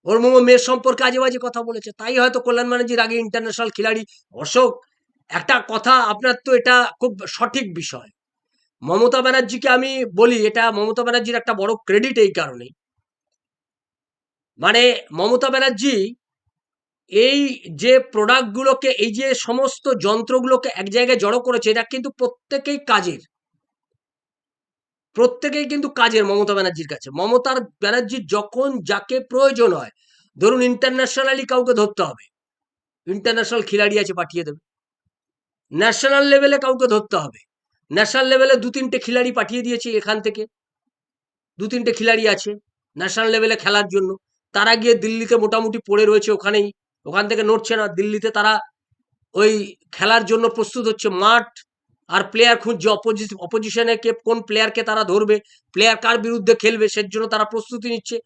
ওর মেয়ের সম্পর্কে আজে বাজে কথা বলেছে, তাই হয়তো কল্যাণ ব্যানার্জির আগে ইন্টারন্যাশনাল খিলাড়ি। অশোক, একটা কথা আপনার তো এটা খুব সঠিক বিষয়। মমতা ব্যানার্জিকে আমি বলি, এটা মমতা ব্যানার্জির একটা বড় ক্রেডিট এই কারণেই, মানে মমতা ব্যানার্জি এই যে প্রোডাক্টগুলোকে, এই যে সমস্ত যন্ত্রগুলোকে এক জায়গায় জড়ো করেছে, এটা কিন্তু প্রত্যেকেই কাজের, প্রত্যেকেই কিন্তু কাজের মমতা ব্যানার্জির কাছে। মমতার ব্যানার্জির যখন যাকে প্রয়োজন হয়, ধরুন ইন্টারন্যাশনালি কাউকে ধরতে হবে, ইন্টারন্যাশনাল খিলাড়ি আছে, পাঠিয়ে দেবে। ন্যাশনাল লেভেলে কাউকে ধরতে হবে, ন্যাশনাল লেভেলে ২-৩টে খিলাড়ি পাঠিয়ে দিয়েছে এখান থেকে, ২-৩টে খিলাড়ি আছে ন্যাশনাল লেভেলে খেলার জন্য। তারা গিয়ে দিল্লিতে মোটামুটি পড়ে রয়েছে ওখানেই, ওখান থেকে নড়ছে না। দিল্লিতে তারা ওই খেলার জন্য প্রস্তুত হচ্ছে, মাঠ আর প্লেয়ার খুঁজছে, অপোজিশনে কে কোন প্লেয়ারকে তারা ধরবে, প্লেয়ার কার বিরুদ্ধে খেলবে, সের জন্য তারা প্রস্তুতি নিচ্ছে।